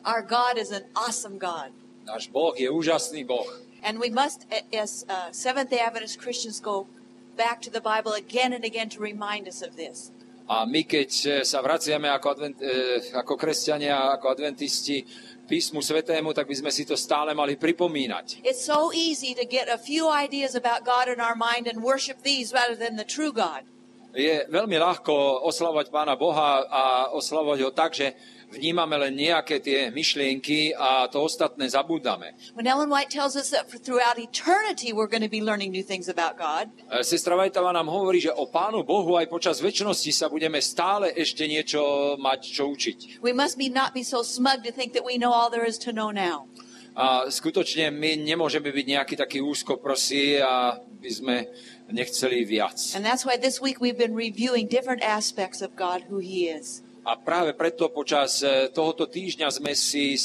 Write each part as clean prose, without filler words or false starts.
Our God is an awesome God. Náš Boh je úžasný Boh. And we must, as Seventh-day Adventist Christians, go back to the Bible again and again to remind us of this. A my, keď sa vraciame ako kresťania, ako adventisti k písmu svätému, tak by sme si to stále mali pripomínať. It's so easy to get a few ideas about God in our mind and worship these rather than the true God. Je veľmi ľahko oslavovať Pána Boha a oslavovať ho tak, že vnímame len nejaké tie myšlienky a to ostatné zabúdame. When Ellen White tells us that throughout eternity we're going to be learning new things about God. Sestra Whiteová nám hovorí, že o Pánu Bohu aj počas večnosti sa budeme stále ešte niečo mať čo učiť. We must not be so smug to think that we know all there is to know now. A skutočne my nemôžeme byť nejaký taký úzkoprosí a by sme nechceli viac. And that's why this week we've been reviewing different aspects of God, who He is. A práve preto počas tohoto týždňa sme si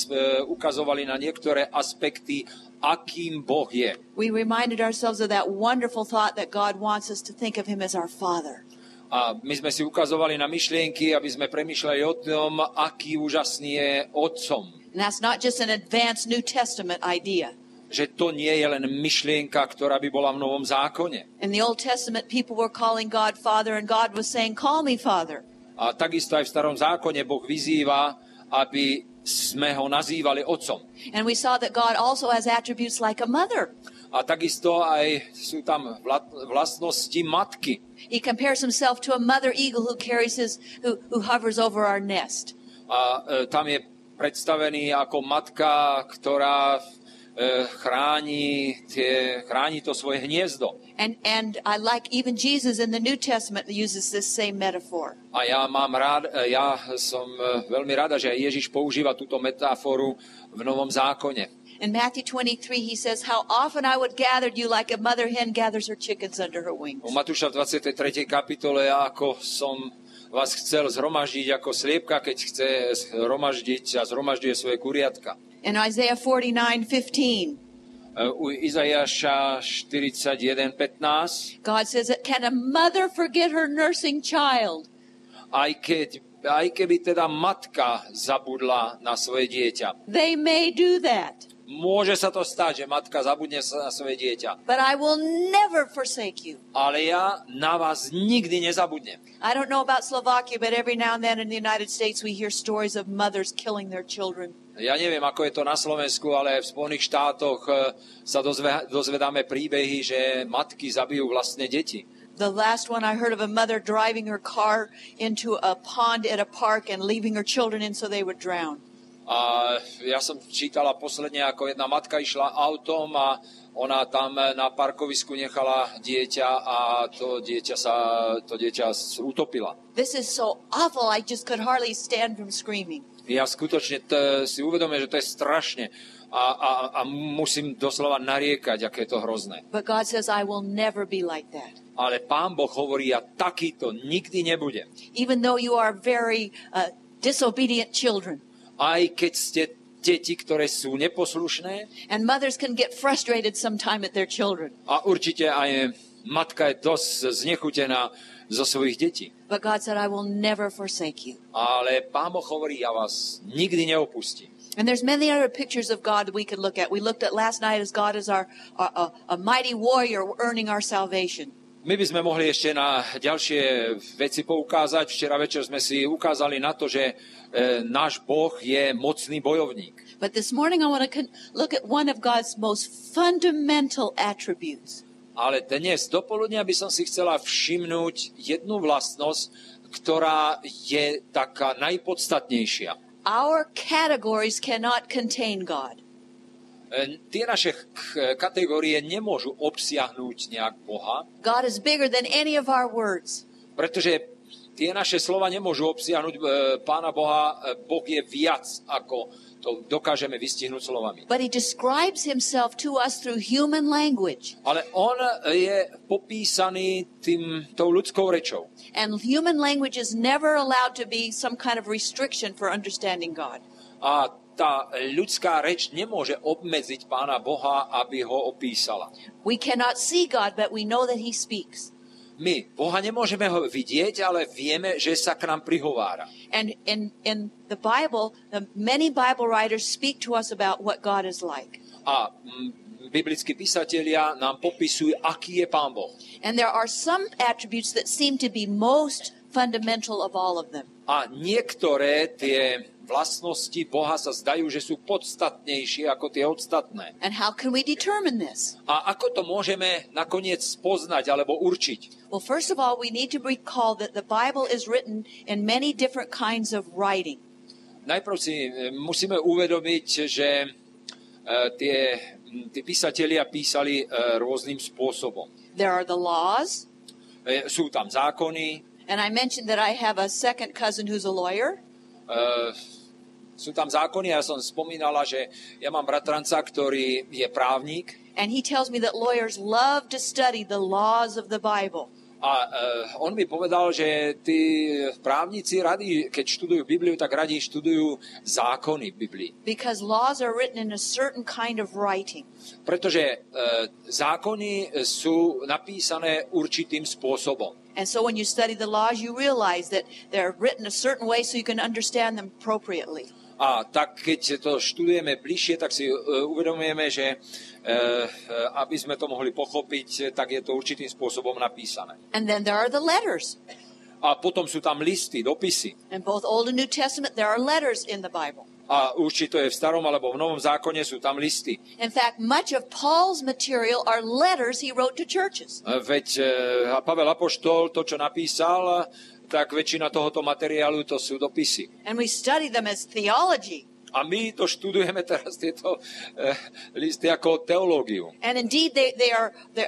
ukazovali na niektoré aspekty, akým Boh je. We reminded ourselves of that wonderful thought that God wants us to think of Him as our Father. A my sme si ukazovali na myšlienky, aby sme premýšľali o tom, aký úžasný je Otcom. And that's not just an advanced New Testament idea. Že to nie je len myšlienka, ktorá by bola v Novom zákone. In the Old Testament, people were calling God Father, and God was saying, "Call me Father." A takisto aj v Starom zákone Boh vyzýva, aby sme ho nazývali Otcom. And we saw that God also has attributes like a mother. A takisto aj sú tam vlastnosti matky. He compares himself to a mother eagle who hovers over our nest. A tam je predstavený ako matka, ktorá chráni to svoje hniezdo. And I like even Jesus in the New Testament uses this same metaphor. A ja som veľmi rada, že Ježiš používa túto metaforu v Novom zákone. In Matthew 23 he says, "How often I would gather you like a mother hen gathers her chickens under her wings." U Matúša v 23. kapitole, ako som vás chcel zhromaždiť ako sliepka, keď chce zhromaždiť a zhromažďuje svoje kuriatka. In Isaiah 49:15 u Izaiáša 41:15 God says, "Can a mother forget her nursing child?" Aj keby teda matka zabudla na svoje dieťa. They may do that. Môže sa to stať, že matka zabudne na svoje dieťa. But I will never forsake you. Ale ja na vás nikdy nezabudnem. I don't know about Slovakia, but every now and then in the United States we hear stories of mothers killing their children. Ja neviem, ako je to na Slovensku, ale v Spojených štátoch sa dozvedáme príbehy, že matky zabijú vlastné deti. The last one I heard of a mother driving her car into a pond at a park and leaving her children in so they would drown. A ja som čítala posledne, ako jedna matka išla autom a ona tam na parkovisku nechala dieťa a to dieťa utopila. This is so awful, I just could hardly stand from screaming. Ja skutočne si uvedomujem, že to je strašne a musím doslova nariekať, aké je to hrozné. But God says, I will never be like that. Ale Pán Boh hovorí, ja takýto nikdy nebudem. Even though you are very disobedient children. Aj keď ste deti, ktoré sú neposlušné. And mothers can get frustrated sometime at their children. A určite aj matka je dosť znechutená zo svojich detí. But God said, I will never forsake you. Ale Pán Boh hovorí, ja vás nikdy neopustím. And there's many other pictures of God that we could look at. We looked at last night as God as a mighty warrior earning our salvation. My by sme mohli ešte na ďalšie veci poukázať. Včera večer sme si ukázali na to, že náš Boh je mocný bojovník. But this morning I want to look at one of God's most fundamental attributes. Ale dnes dopoludnia by som si chcela všimnúť jednu vlastnosť, ktorá je taká najpodstatnejšia. Our categories cannot contain God. Tie naše kategórie nemôžu obsiahnuť nejak Boha. God is bigger than any of our words. Pretože tie naše slova nemôžu obsiahnuť Pána Boha. Boh je viac, ako to dokážeme vystihnúť slovami. But he describes himself to us through human language. Ale on je popísaný tou ľudskou rečou. And human language is never allowed to be some kind of restriction for understanding God. A tá ľudská reč nemôže obmedziť Pána Boha, aby ho opísala. We cannot see God, but we know that he speaks. My Boha nemôžeme ho vidieť, ale vieme, že sa k nám prihovára. And in the Bible, many Bible writers speak to us about what God is like. A biblickí písatelia nám popisujú, aký je Pán Boh. And there are some attributes that seem to be most fundamental of all of them. A niektoré tie vlastnosti Boha sa zdajú, že sú podstatnejšie ako tie ostatné. And how can we determine this? A ako to môžeme nakoniec spoznať alebo určiť? Well, first of all, we need to recall that the Bible is written in many different kinds of writing. Najprv si musíme uvedomiť, že tie písatelia písali rôznym spôsobom. There are the laws. Sú tam zákony. And I mentioned that I have a second cousin who's a lawyer. Sú tam zákony, ja som spomínala, že ja mám bratranca, ktorý je právnik. And he tells me that lawyers love to study the laws of the Bible. A on mi povedal, že tí právnici radi, keď študujú Bibliu, tak radi študujú zákony v Biblii. Because laws are written in a certain kind of writing. Pretože zákony sú napísané určitým spôsobom. And so when you study the laws, you realize that they're written a certain way so you can understand them appropriately. A tak, keď to študujeme bližšie, tak si uvedomujeme, že aby sme to mohli pochopiť, tak je to určitým spôsobom napísané. And then there are the letters. A potom sú tam listy, dopisy. In both Old and New Testament, there are letters in the Bible. A určite je v starom alebo v novom zákone sú tam listy. In fact, much of Paul's material are letters he wrote to churches. Veď Pavel apoštol, to, čo napísal, tak väčšina tohoto materiálu to sú dopisy. And we study them as theology. A my to študujeme teraz tieto listy ako teológiu. And indeed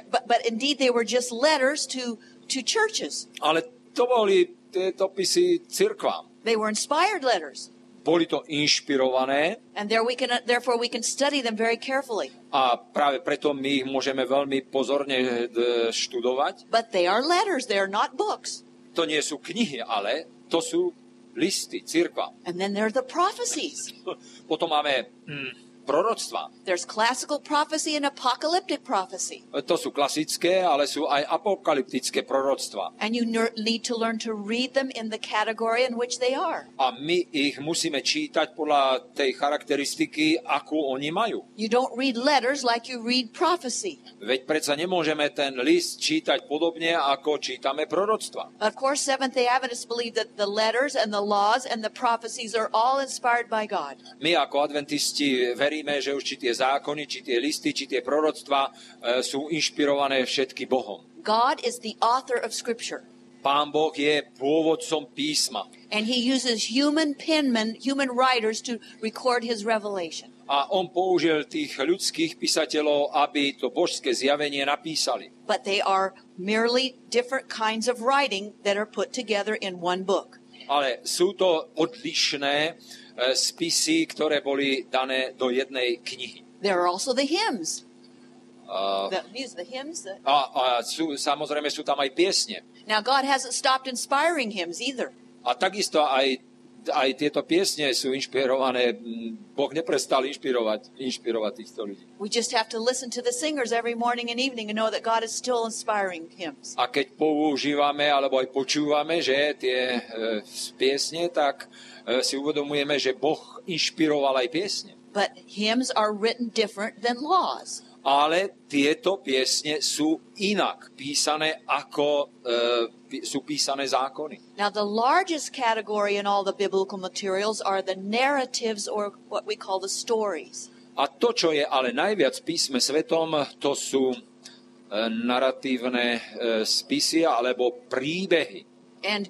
but indeed they were just letters to churches. Ale to boli tie dopisy cirkvám. They were inspired letters. Boli to inšpirované. And therefore we can study them very carefully. A práve preto my ich môžeme veľmi pozorne študovať. But they are letters, they are not books. To nie sú knihy, ale to sú listy, cirkva. And then there are the prophecies. Potom máme proroctva. There's classical prophecy and apocalyptic prophecy. To sú klasické, ale sú aj apokalyptické proroctva. And you need to learn to read them in the category in which they are. A my ich musíme čítať podľa tej charakteristiky, akú oni majú. You don't read letters like you read prophecy. Veď predsa nemôžeme ten list čítať podobne, ako čítame proroctva. Of course, Seventh-day Adventists believe that the letters and the laws and the prophecies are all inspired by God. My ako adventisti veríme, že už či tie zákony, či tie listy, či tie proroctvá sú inšpirované všetky Bohom. God is the author of Scripture. Pán Boh je pôvodcom písma. And he uses human penmen, human writers to record his revelation. A on použil tých ľudských písateľov, aby to božské zjavenie napísali. But they are merely different kinds of writing that are put together in one book. Ale sú to odlišné spisy, ktoré boli dané do jednej knihy. There are also the hymns. Samozrejme sú tam aj piesne. Now God hasn't stopped inspiring hymns either. A takisto aj tieto piesne sú inšpirované. Boh neprestal inšpirovať týchto ľudí. We just have to listen to the singers every morning and evening and know that God is still inspiring hymns. A keď používame alebo aj počúvame, že tie piesne, tak si uvedomujeme, že Boh inšpiroval aj piesne. But hymns are written different than laws. Ale tieto piesne sú inak písané, ako sú písané zákony. Now the largest category in all the biblical materials are the narratives, or what we call the stories. A to, čo je ale najviac v písme svetom, to sú naratívne spisy alebo príbehy. And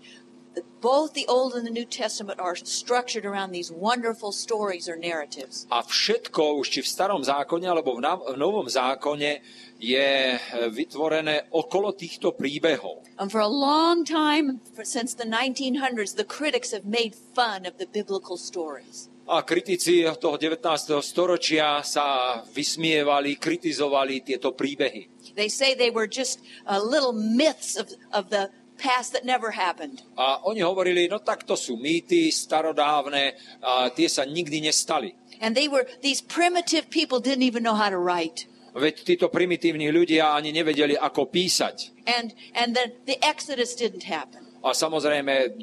both the Old and the New Testament are structured around these wonderful stories or narratives. A všetko, už či v starom zákone alebo v novom zákone, je vytvorené okolo týchto príbehov. And for a long time, since the 1900s, the critics have made fun of the biblical stories. A kritici toho 19. storočia sa vysmievali, kritizovali tieto príbehy. They say they were just little myths of the past that never happened. A oni hovorili, no tak to sú mýty starodávne, a tie sa nikdy nestali. And these primitive people didn't even know how to write. Veď títo primitívni ľudia ani nevedeli, ako písať. And the Exodus didn't happen. A samozrejme,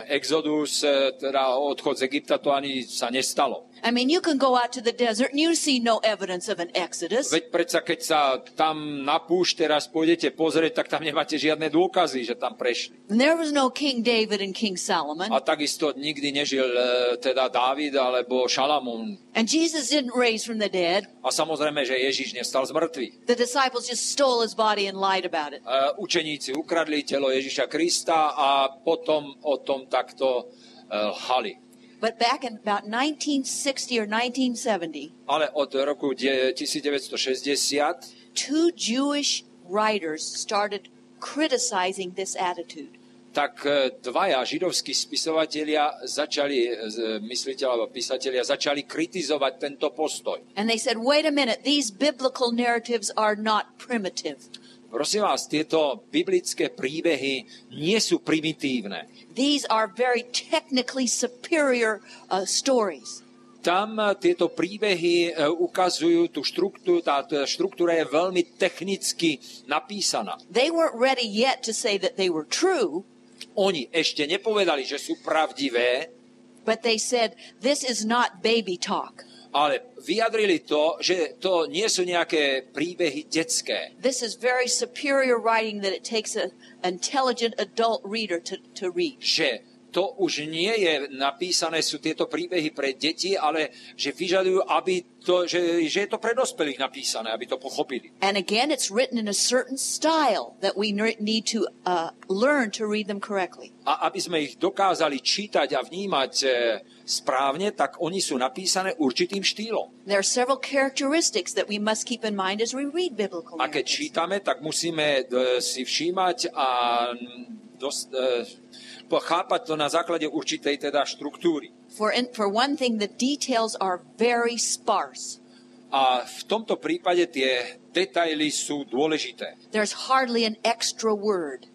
exodus, teda odchod z Egypta, to ani sa nestalo. I mean, you can go out to the desert and you see no evidence of an exodus. Veď predsa, keď sa tam na púšť teraz pôjdete pozrieť, tak tam nemáte žiadne dôkazy, že tam prešli. And there was no King David and King Solomon. A takisto nikdy nežil teda Dávid alebo Šalamún. And Jesus didn't raise from the dead. A samozrejme, že Ježiš nestal z mŕtvych. The disciples just stole his body and lied about it. Učeníci ukradli telo Ježiša Krista a potom o tom takto lhali. But back in about 1960 or 1970, Ale od roku 1960 two Jewish writers started criticizing this attitude. tak dvaja židovskí spisovatelia začali, mysliteľa alebo písatelia, začali kritizovať tento postoj. And they said, wait a minute, these biblical narratives are not primitive. Prosím vás, tieto biblické príbehy nie sú primitívne. These are very technically superior stories. Tam tieto príbehy ukazujú tú štruktúru, tá štruktúra je veľmi technicky napísaná. They weren't ready yet to say that they were true. Oni ešte nepovedali, že sú pravdivé, but they said, this is not baby talk. ale vyjadrili to, že to nie sú nejaké príbehy detské. This is very superior writing that it takes an intelligent adult reader to read. Že to už nie je napísané, sú tieto príbehy pre deti, ale že vyžadujú, aby to, že je to pre dospelých napísané, aby to pochopili. And again, it's written in a certain style that we need to learn to read them correctly. A aby sme ich dokázali čítať a vnímať správne, tak oni sú napísané určitým štýlom. There are several characteristics that we must keep in mind as we read biblical A keď narratives. čítame, tak musíme si všímať a chápať to na základe určitej teda štruktúry. For one thing, the details are very sparse. A v tomto prípade tie detaily sú dôležité. There's hardly an extra word.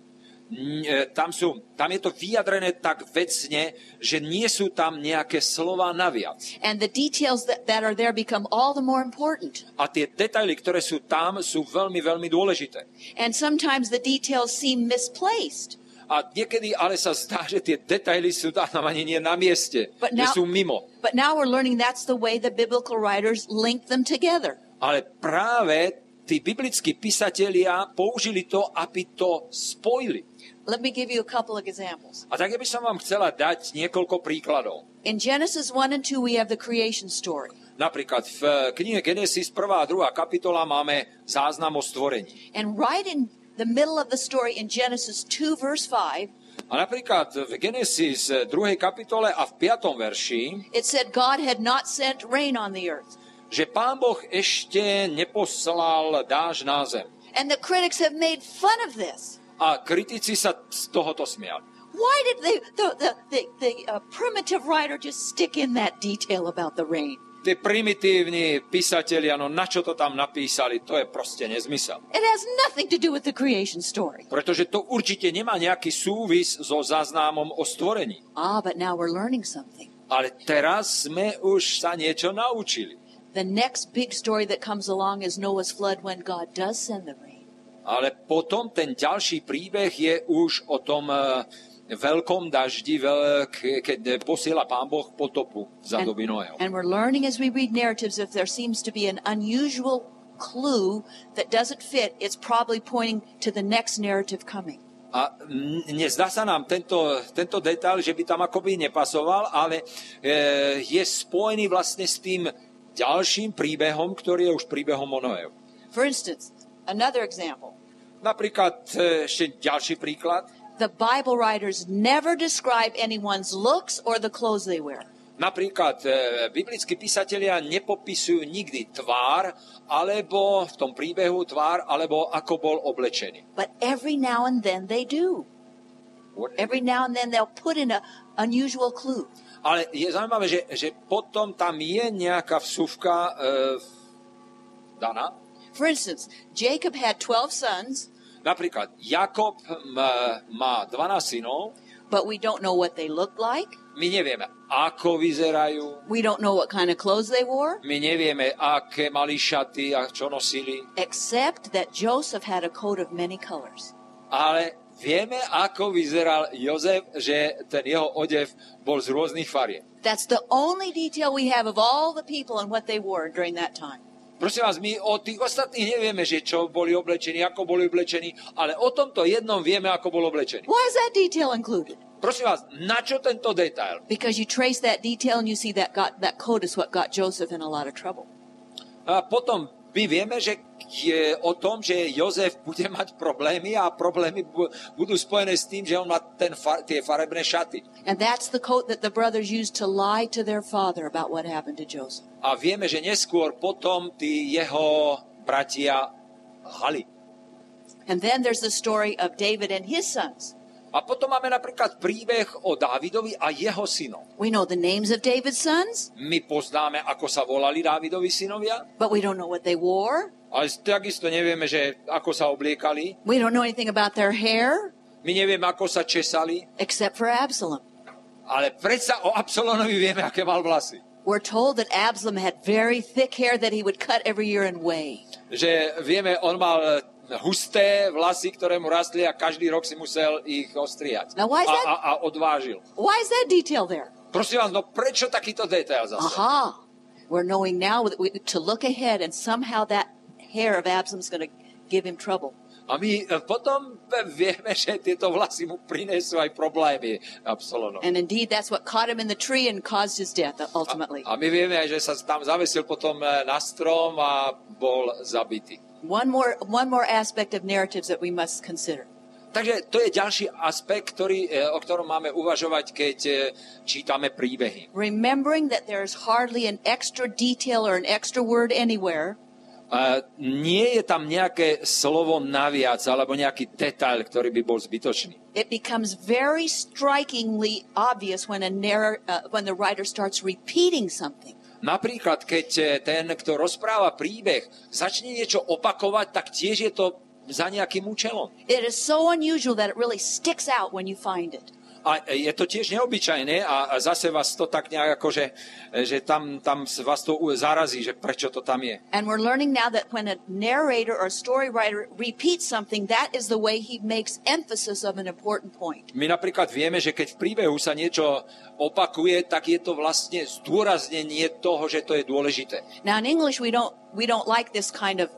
Tam je to vyjadrené tak vecne, že nie sú tam nejaké slova naviac. And the details that are there become all the more important. A tie detaily, ktoré sú tam, sú veľmi, veľmi dôležité. And sometimes the details seem misplaced. A niekedy ale sa zdá, že tie detaily sú tam ani nie na mieste, že sú mimo. But now we're learning that's the way the biblical writers link them together. Ale práve tí biblickí písatelia použili to, aby to spojili. Let me give you a couple of examples. A tak by som vám chcela dať niekoľko príkladov. In Genesis 1 and 2 we have the creation story. Napríklad v knihe Genesis 1. a 2. kapitola máme záznam o stvorení. And right in the middle of the story in Genesis 2 verse 5, a napríklad v Genesis 2. kapitole a v 5. verši, it said God had not sent rain on the earth. že Pán Boh ešte neposlal dážď na zem. And the critics have made fun of this. A kritici sa z tohoto smiali. Why did the primitive writer just stick in that detail about the rain? Tí primitívni písatelia, no na čo to tam napísali, to je proste nezmysel. It has nothing to do with the creation story. Pretože to určite nemá nejaký súvis so záznamom o stvorení. But now we're learning something. Ale teraz sme už sa niečo naučili. The next big story that comes along is Noah's flood when God does send the rain. Ale potom ten ďalší príbeh je už o tom veľkom daždi, keď posiela Pán Boh potopu za doby Noého. And we're learning as we read narratives, if there seems to be an unusual clue that doesn't fit, it's probably pointing to the next narrative coming. A nezdá sa nám tento detail, že by tam akoby nepasoval, ale je spojený vlastne s tým ďalším príbehom, ktorý je už príbehom o Noéhu. For instance, another example. Napríklad ešte ďalší príklad. The Bible writers never describe anyone's looks or the clothes they wear. Napríklad biblickí písatelia nepopisujú nikdy tvár, alebo v tom príbehu tvár, alebo ako bol oblečený. But every now and then they do. Every now and then they'll put in an unusual clue. Ale je zaujímavé, že potom tam je nejaká vsuvka daná. For instance, Jacob had 12 sons. Napríklad Jakob má 12 synov. But we don't know what they looked like. My nevieme, ako vyzerajú. We don't know what kind of clothes they wore, My nevieme, aké mali šaty a čo nosili. except that Joseph had a coat of many colors. Ale vieme, ako vyzeral Jozef, že ten jeho odev bol z rôznych farieb. That's the only detail we have of all the people and what they wore during that time. Prosím vás, my o tých ostatných nevieme, že čo boli oblečení, ako boli oblečení, ale o tomto jednom vieme, ako bol oblečený. Why is that detail included? Prosím vás, na čo tento detail? Because you trace that detail and you see that coat is what got Joseph in a lot of trouble. A potom my vieme, že je o tom, že Jozef bude mať problémy a problémy budú spojené s tým, že on má tie farebné šaty. And that's the coat that the brothers used to lie to their father about what happened to Joseph. A vieme, že neskôr potom tí jeho bratia lhali. And then there's the story of David and his sons. A potom máme napríklad príbeh o Dávidovi a jeho synov. We know the names of David's sons, My poznáme, ako sa volali Dávidovi synovia, but we don't know what they wore. ale takisto nevieme, že ako sa obliekali. We don't know anything about their hair, My nevieme, ako sa česali, except for Absalom. ale predsa o Absalonovi vieme, aké mal vlasy. We're told that Absalom had very thick hair that he would cut every year and weigh. Že vieme, on mal husté vlasy, ktoré mu rastli a každý rok si musel ich ostriať. Now, why is that? A odvážil. Why is that detail there? Prosím vás, no prečo takýto detail zase? Aha. We're knowing now that to look ahead and somehow that hair of Absalom's going to give him trouble. A my potom vieme, že tieto vlasy mu prinesú aj problémy Absalonom. And indeed, that's what caught him in the tree and caused his death ultimately. A my vieme aj, že sa tam zavesil potom na strom a bol zabitý. One more aspect of narratives that we must consider. Takže to je ďalší aspekt, o ktorom máme uvažovať, keď čítame príbehy. Remembering that there's hardly an extra detail or an extra word anywhere. Nie je tam nejaké slovo naviac alebo nejaký detail, ktorý by bol zbytočný. It becomes very strikingly obvious when the writer starts repeating something. Napríklad, keď ten, kto rozpráva príbeh, začne niečo opakovať, tak tiež je to za nejakým účelom. It is so unusual that it really sticks out when you find it. A je to tiež neobyčajné a zase vás to tak nejak ako, že tam vás to zarazí, že prečo to tam je. And we're learning now that when a narrator or story writer repeats something, that is the way he makes emphasis of an important point. My napríklad vieme, že keď v príbehu sa niečo opakuje, tak je to vlastne zdôraznenie toho, že to je dôležité. Now in English we don't like this kind of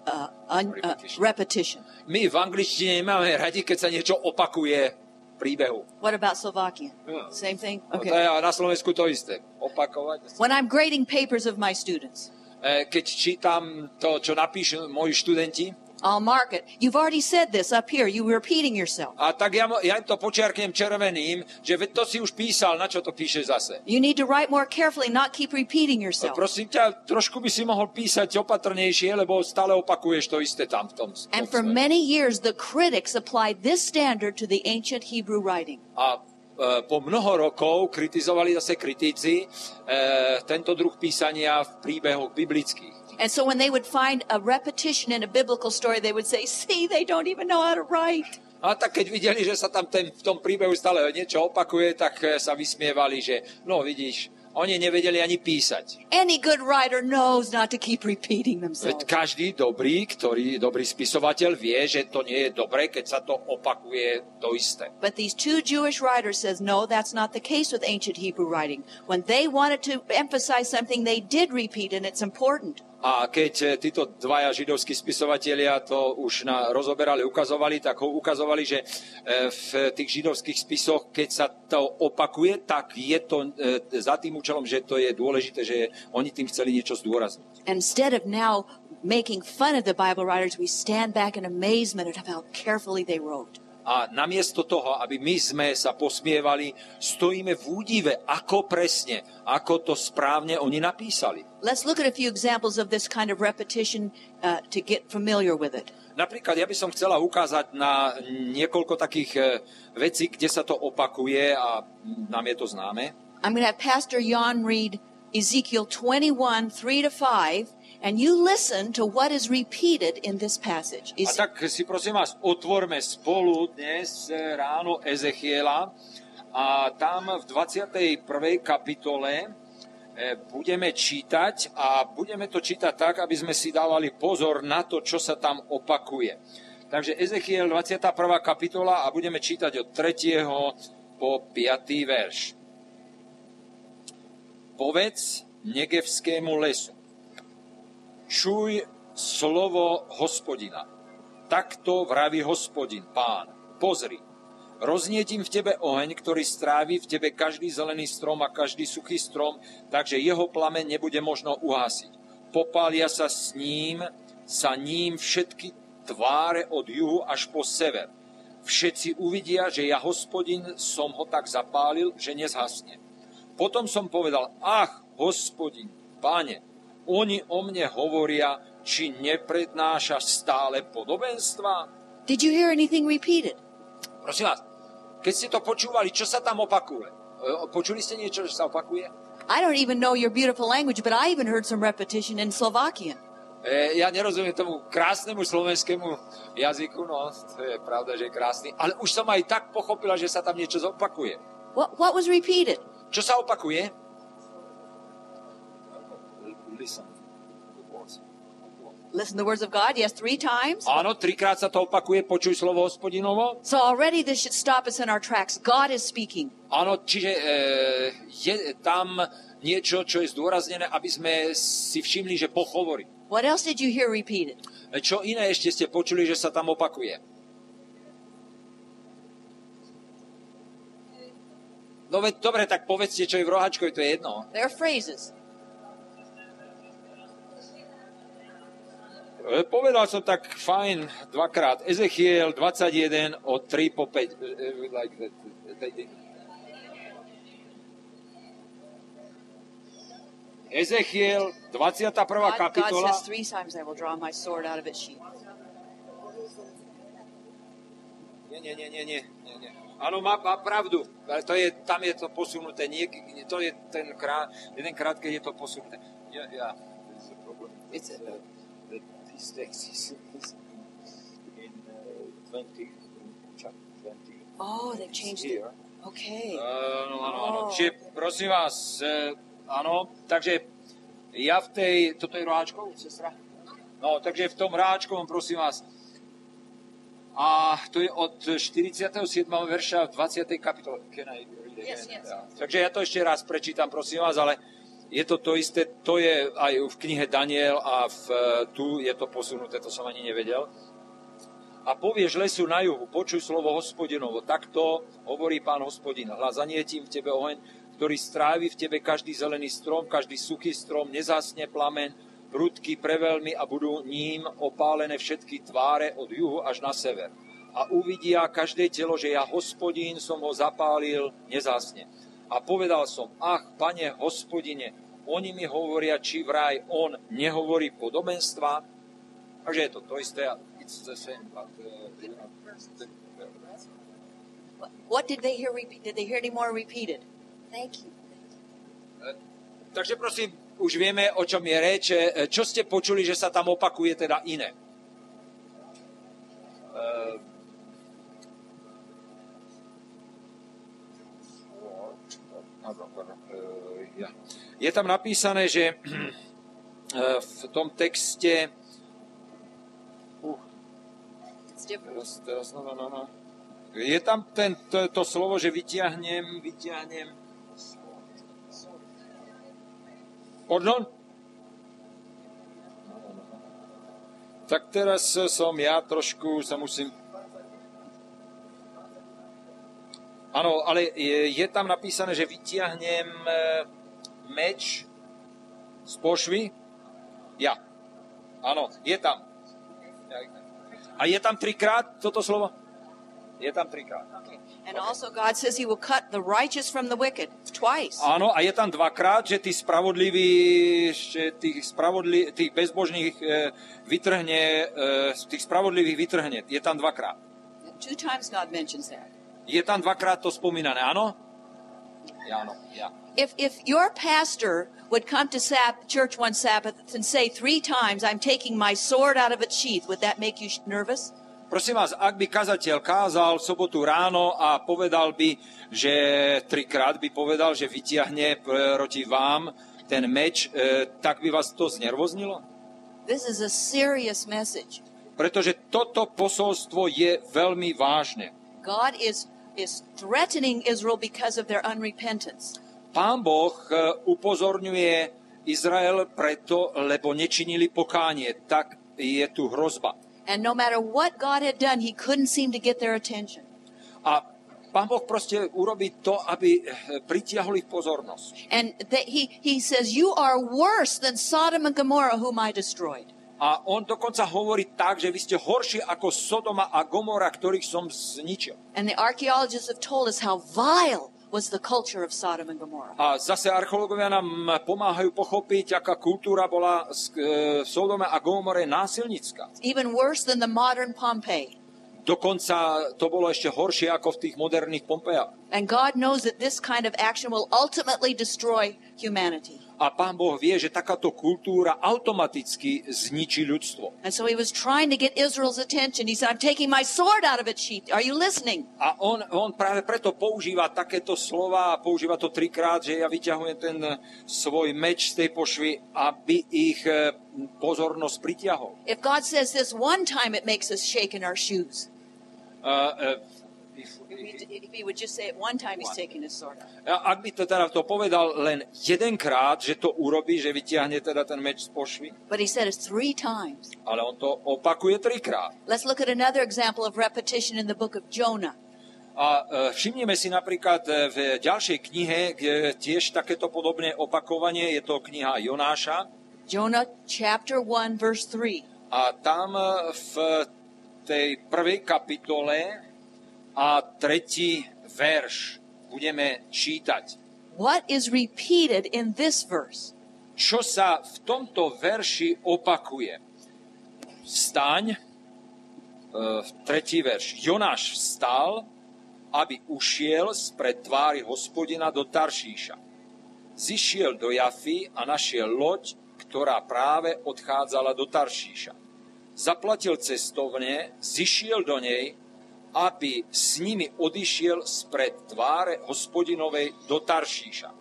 repetition. My v angličtine nemáme radi, keď sa niečo opakuje príbehu. What about Slovakian? Same thing? Okay. No, to je na Slovensku to isté. Opakovať. When I'm grading papers of my students, Keď čítam to, čo napíšu moji študenti, I'll mark it. You've already said this up here. You were repeating yourself. a tak ja im to počiarknem červeným, že veď to si už písal, na čo to píšeš zase. You need to write more carefully, not keep repeating yourself. Prosím ťa, trošku by si mohol písať opatrnejšie, lebo stále opakuješ to isté tam v tom. And for many years, the critics applied this standard to the ancient Hebrew writing. A po mnoho rokov kritizovali zase kritici tento druh písania v príbehoch biblických. And so when they would find a repetition in a biblical story, they would say, see, they don't even know how to write. A tak keď videli, že sa tam v tom príbehu stále niečo opakuje, tak sa vysmievali, že no vidíš, oni nevedeli ani písať. Any good writer knows not to keep repeating themselves. Každý dobrý spisovateľ vie, že to nie je dobré, keď sa to opakuje to isté. But these two Jewish writers says, no, that's not the case with ancient Hebrew writing. When they wanted to emphasize something, they did repeat, and it's important. A keď títo dvaja židovskí spisovatelia to už rozoberali, ukazovali, tak ho ukazovali, že v tých židovských spisoch, keď sa to opakuje, tak je to za tým účelom, že to je dôležité, že oni tým chceli niečo zdôrazniť. Instead of now making fun of the Bible writers, we stand back in amazement at how carefully they wrote. A namiesto toho, aby my sme sa posmievali, stojíme v údive, ako presne, ako to správne oni napísali. Let's look at a few examples of this kind of repetition to get familiar with it. Napríklad, ja by som chcela ukázať na niekoľko takých vecí, kde sa to opakuje a nám je to známe. I'm going to have Pastor Jan read Ezekiel 21, 3-5, and you listen to what is repeated in this passage. A tak si prosím vás, otvorme spolu dnes ráno Ezechiela A tam v 21. kapitole budeme čítať a budeme to čítať tak, aby sme si dávali pozor na to, čo sa tam opakuje. Takže Ezechiel 21. kapitola a budeme čítať od 3. po 5. verš. Povedz negevskému lesu, čuj slovo Hospodina. Takto vraví Hospodin, Pán. Pozri, roznietím v tebe oheň, ktorý strávi v tebe každý zelený strom a každý suchý strom, takže jeho plameň nebude možno uhásiť. Popália sa ním všetky tváre od juhu až po sever. Všetci uvidia, že ja, Hospodin, som ho tak zapálil, že nezhasne. Potom som povedal, ach, Hospodin, Pane, oni o mne hovoria, či neprednášaš stále podobenstva? Did you hear anything repeated? Prosím vás, keď ste to počúvali, čo sa tam opakuje? Počuli ste niečo, že sa opakuje? I don't even know your beautiful language, but I even heard some repetition in Slovakian. Ja nerozumiem tomu krásnemu slovenskému jazyku, no, to je pravda, že je krásny, ale už som aj tak pochopila, že sa tam niečo zopakuje. What was repeated? Čo sa opakuje? Listen to the words of God, yes, 3 times. Áno, 3-krát sa to opakuje, počuj slovo Hospodinovo. So already this should stop us in our tracks. God is speaking. Áno, čiže je tam niečo, čo je zdôraznené, aby sme si všimli, že Boh hovorí. What else did you hear repeated? Čo iné ešte ste počuli, že sa tam opakuje? No veď, dobre, tak povedzte, čo je v roháčkovi, to je jedno. There are phrases. Povedal som tak fajn 2-krát. Ezechiel 21 od 3 po 5. Ezechiel 21. kapitola. God says 3 times, I will draw my sword out of its sheath. Nie. Áno, má pravdu. Ale tam je to posunuté. To je jedenkrát, keď je to posunuté. This text is in 20, chapter 20. Oh, they've changed it. Okay. Áno. Čiže, prosím vás, áno, takže ja v tej... Toto je roháčkov, sestra? No, takže v tom roháčkovom, prosím vás, a to je od 47. verša v 20. kapitole. Yes. Takže ja to ešte raz prečítam, prosím vás, ale je to isté, to je aj v knihe Daniel a tu je to posunuté, to som ani nevedel. A povieš lesu na juhu, počuj slovo Hospodinovo, takto hovorí Pán Hospodin, hľa zanietím v tebe oheň, ktorý strávi v tebe každý zelený strom, každý suchý strom, nezhasne plameň, prudky preveľmi a budú ním opálené všetky tváre od juhu až na sever. A uvidia každé telo, že ja, Hospodín, som ho zapálil, nezhasne. A povedal som, ach, Pane Hospodine, oni mi hovoria, či vraj on nehovorí podobenstva. Takže je to isté. It's the same, but, What did they hear repeat? Did they hear any more repeated? Thank you. Takže prosím, už vieme, o čom je reč. Čo ste počuli, že sa tam opakuje teda iné? Je tam napísané, že v tom texte je tam to slovo, že vyťahnem. Pardon? Tak teraz som ja trošku sa musím... Áno, ale je tam napísané, že vytiahnem meč z pošvy. Ja. Áno, je tam. A je tam 3-krát toto slovo? Je tam 3-krát. Okay. And also God says he will cut the righteous from the wicked. Twice. Áno, a je tam 2-krát, že tých bezbožných vytrhne, tých spravodlivých vytrhne. Je tam 2-krát. 2 times God mentions that. Je tam 2-krát to spomínané, áno? Áno, ja. If your pastor would come to church one Sabbath and say 3 times, I'm taking my sword out of its sheath, would that make you nervous? Prosím vás, ak by kazateľ kázal v sobotu ráno a povedal by, že 3-krát by povedal, že vytiahne proti vám ten meč, tak by vás to znervoznilo? This is a serious message. Pretože toto posolstvo je veľmi vážne. God is threatening Israel because of their unrepentance. Pán Boh upozorňuje Izrael preto, lebo nečinili pokánie. Tak je tu hrozba. And no matter what God had done, he couldn't seem to get their attention. A Pán Boh proste urobí to, aby pritiahol ich pozornosť. And he says, you are worse than Sodom and Gomorrah, whom I destroyed. A on dokonca hovorí tak, že vy ste horší ako Sodoma a Gomora, ktorých som zničil. And the archaeologists have told us how vile was the culture of Sodom and Gomorrah. A zase archeológovia nám pomáhajú pochopiť, aká kultúra bola v Sodome a Gomore násilnícka. Even worse than the modern Pompeii. Dokonca to bolo ešte horšie ako v tých moderných Pompejách. And God knows that this kind of action will ultimately destroy humanity. A Pán Boh vie, že takáto kultúra automaticky zničí ľudstvo. And so he was trying to get Israel's attention. He said, I'm taking my sword out of its sheath. Are you listening? A on práve preto používa takéto slova a používa to 3-krát, že ja vyťahujem ten svoj meč z tej pošvy, aby ich pozornosť pritiahol. If God says this one time, it makes us shake in our shoes. If he would just say it one time, he's taking his sword out. Ak by to teda to povedal len jedenkrát, že to urobí, že vytiahne teda ten meč z pošvy. But he said it 3 times. Ale on to opakuje 3-krát. Let's look at another example of repetition in the book of Jonah. A všimnime si napríklad v ďalšej knihe, kde tiež takéto podobné opakovanie, je to kniha Jonáša. Jonah chapter 1 verse 3. A tam v tej prvej kapitole a 3. verš budeme čítať. What is repeated in this verse? Čo sa v tomto verši opakuje? Vstaň, 3. verš. Jonáš vstal, aby ušiel spred tvári Hospodina do Taršíša. Zišiel do Jafy a našiel loď, ktorá práve odchádzala do Taršíša. Zaplatil cestovne, zišiel do nej, aby s nimi odišiel spred tváre Hospodinovej do Taršíša.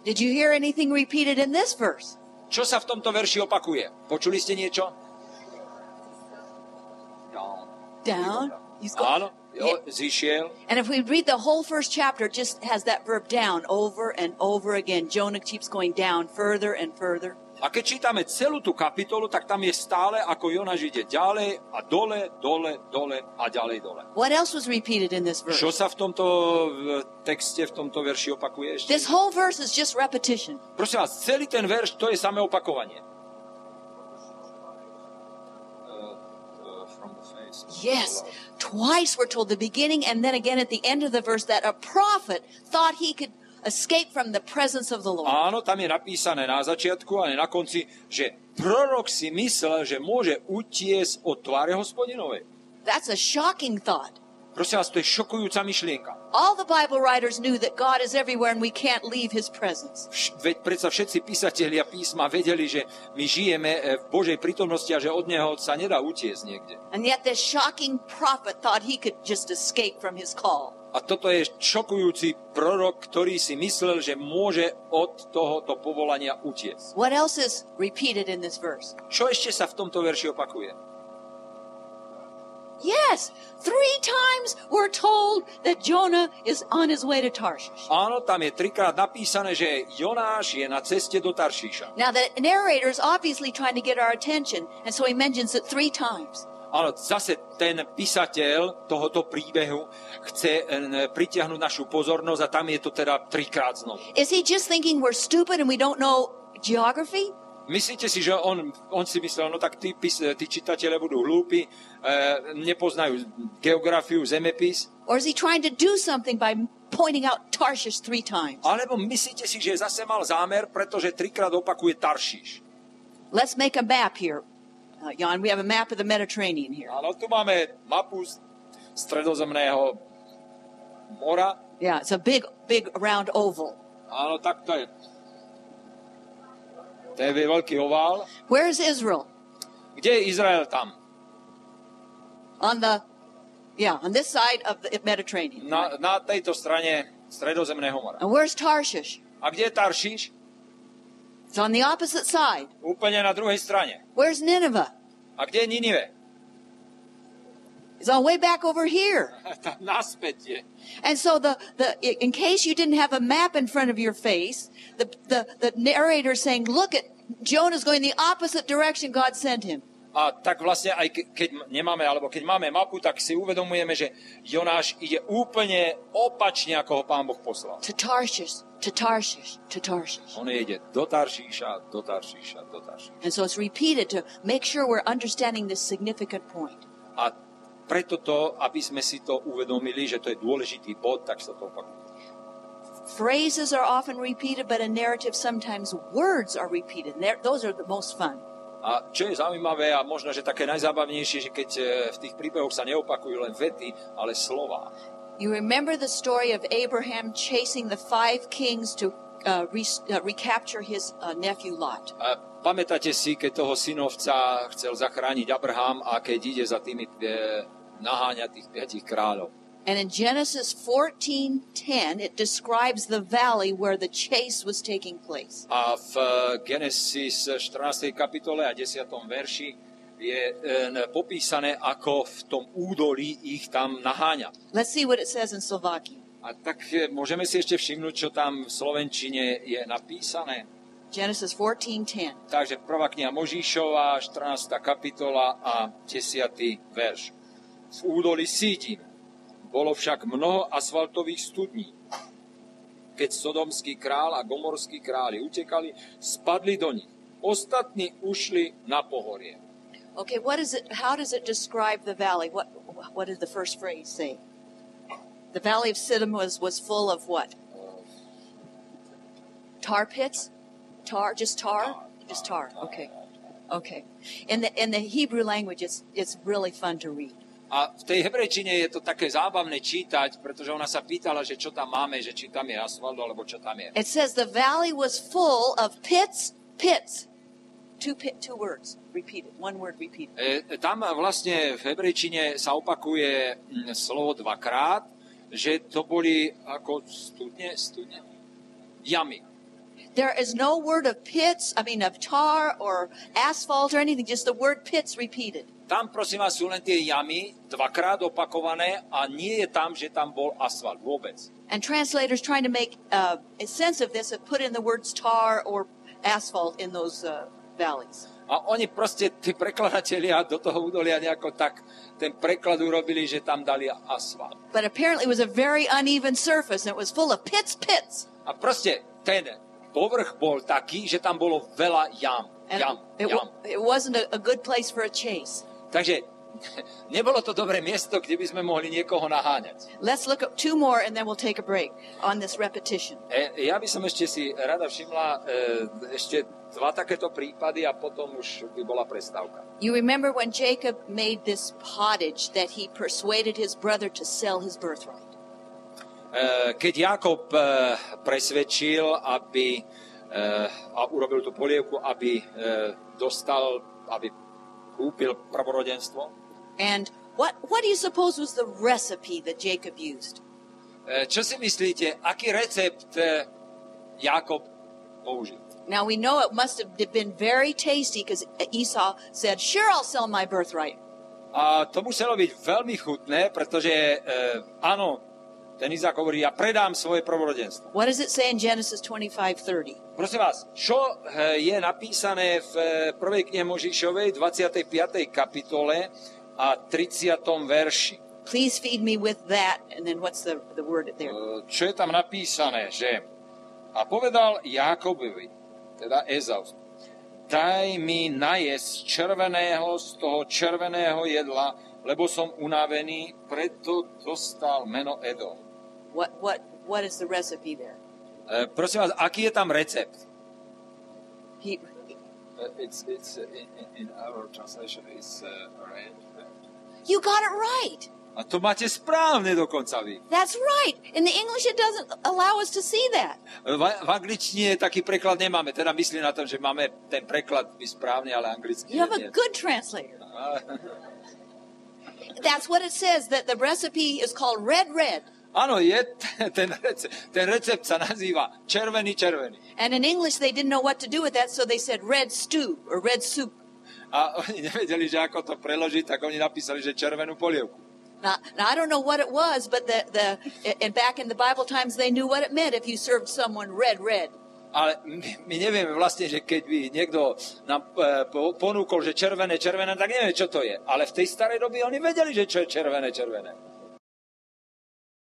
Did you hear anything repeated in this verse? Čo sa v tomto verši opakuje? Počuli ste niečo? Down. Áno, zišiel. And if we read the whole first chapter, it just has that verb down over and over again. Jonah keeps going down further and further. A keď čítame celú tú kapitolu, tak tam je stále, ako Jonáš ide ďalej a dole, dole, dole a ďalej dole. What else was repeated in this verse? Čo sa v tomto texte, v tomto verši opakuje ešte? This whole verse is just repetition. Prosím vás, celý ten verš, to je samé opakovanie. Yes, twice we're told the beginning and then again at the end of the verse that a prophet thought he could escape from the presence of the Lord. Áno, tam je napísané na začiatku a na konci, že prorok si myslel, že môže utiesť od tváre Hospodinovej. That's a shocking thought. Prosím vás, to je šokujúca myšlienka. All the Bible writers knew that God is everywhere and we can't leave his presence. Veď predsa všetci písatelia písma vedeli, že my žijeme v Božej prítomnosti a že od neho sa nedá utiesť niekde. And yet this shocking prophet thought he could just escape from his call. A toto je šokujúci prorok, ktorý si myslel, že môže od tohoto povolania utiecť. What else is repeated in this verse? Čo ešte sa v tomto verši opakuje? Yes, 3 times we're told that Jonah is on his way to Tarshish. Áno, tam je 3-krát napísané, že Jonáš je na ceste do Taršíša. Now the narrator is obviously trying to get our attention, and so he mentions it 3 times. Áno, zase ten písateľ tohoto príbehu chce pritiahnuť našu pozornosť a tam je to teda 3-krát znovu. Is he just thinking we're stupid and we don't know geography? Myslíte si, že on si myslel, no tak tí čitatelia budú hlúpi, nepoznajú geografiu, zemepis? Or is he trying to do something by pointing out Tarshish 3 times? Alebo myslíte si, že zase mal zámer, pretože 3-krát opakuje Taršíš? Let's make a map here. Jan, we have a map of the Mediterranean here. Áno, tu máme mapu stredozemného mora. Yeah, it's a big round oval. Áno, tak to je. To je veľký ovál. Where is Israel? Kde je Izrael tam? On the Yeah, on this side of the Mediterranean. Na tejto strane Stredozemného mora. And where's Tarshish? A kde je Taršíš? It's on the opposite side. Úplne na druhej strane. Where's Nineveh? A kde je Ninive? It's all way back over here. Tam naspäť je. And so in case you didn't have a map in front of your face, the narrator is saying, look at Jonah's going the opposite direction God sent him. A tak vlastne aj keď máme mapu, tak si uvedomujeme, že Jonáš ide úplne opačne, ako ho Pán Boh poslal. To Tarshish, to Tarshish, to Tarshish. On ide do Taršíša, do Taršíša, do Taršíša. And so it's repeated to make sure we're understanding this significant point. A preto to, aby sme si to uvedomili, že to je dôležitý bod, tak sa to opakuje. Phrases are often repeated, but in narrative sometimes words are repeated. And those are the most fun. A čo je zaujímavé a možno, že také najzábavnejšie, že keď v tých príbehoch sa neopakujú len vety, ale slová. You remember the story of Abraham chasing the 5 kings to recapture his nephew Lot. A pamätáte si, keď toho synovca chcel zachrániť Abraham a keď ide za tými naháňa tých 5 kráľov. And in Genesis 14:10 it describes the valley where the chase was taking place. A v Genesis 14. kapitole a 10. verši je popísané, ako v tom údolí ich tam naháňa. Let's see what it says in Slovakian. A tak môžeme si ešte všimnúť, čo tam v slovenčine je napísané. Genesis 14:10. Takže prvá kniha Mojžišova, 14. kapitola a 10. verš. V údolí Sídim bolo však mnoho asfaltových studní. Keď sodomský král a gomorský králi utekali, spadli do nich. Ostatní ušli na pohorie. Okay, how does it describe the valley? What did the first phrase say? The valley of Siddim was full of what? Tar pits? Just tar? Just tar. Okay. Okay. In the Hebrew language it's really fun to read. A v tej hebrejčine je to také zábavné čítať, pretože ona sa pýtala, že čo tam máme, že či tam je asfalt, alebo čo tam je. It says the valley was full of pits. Two words repeated. One word repeated. Tam vlastne v hebrejčine sa opakuje slovo dvakrát, že to boli ako studne, jamy. There is no word of pits, of tar or asphalt or anything, just the word pits repeated. Tam, prosím vás, sú len tie jamy dvakrát opakované a nie je tam, že tam bol asfalt vôbec. And translators trying to make a sense of this have put in the words tar or asphalt in those valleys. A oni proste, tí prekladatelia do toho údolia nejako tak ten preklad urobili, že tam dali asfalt. But apparently it was a very uneven surface and it was full of pits. A proste ten povrch bol taký, že tam bolo veľa jam. It wasn't a good place for a chase. Takže nebolo to dobré miesto, kde by sme mohli niekoho naháňať. Let's look up 2 more and then we'll take a break on this repetition. Ja by som ešte si rada všimla ešte 2 takéto prípady a potom už by bola prestávka. You remember when Jacob made this pottage that he persuaded his brother to sell his birthright. Keď Jákob presvedčil, aby a urobil tú polievku, aby kúpil prvorodenstvo. And what do you suppose was the recipe that Jacob used? Čo si myslíte, aký recept Jákob použil? Now we know it must have been very tasty because Esau said, "Sure, I'll sell my birthright." A to muselo byť veľmi chutné, pretože áno, ten Izák hovorí, ja predám svoje prvorodenstvo. What does it say in Genesis 25:30? Prosím vás, čo je napísané v prvej knihe Mojžišovej 25. kapitole a 30. verši? Please feed me with that, and then what's the word there? Čo je tam napísané, že a povedal Jákobovi, teda Ezau, daj mi najesť červeného z toho červeného jedla, lebo som unavený, preto dostal meno Edom. What is the recipe there? Prosím vás, aký je tam recept? It's in our translation is arranged. You got it right. A to máte správne dokonca vy. That's right. In the English it doesn't allow us to see that. V angličtine taký preklad nemáme. Teda myslím na tom, že máme ten preklad správny, ale anglicky You have a good translator. That's what it says, that the recipe is called red. Áno, ten recept sa nazýva červený. And in English they didn't know what to do with that, so they said red stew or red soup. A oni nevedeli, že ako to preložiť, tak oni napísali, že červenú polievku. Now I don't know what it was, but and back in the Bible times they knew what it meant if you served someone red. Ale my nevieme vlastne, že keď by niekto nám ponúkol, že červené, tak nevieme, čo to je. Ale v tej starej dobe oni vedeli, že čo je červené.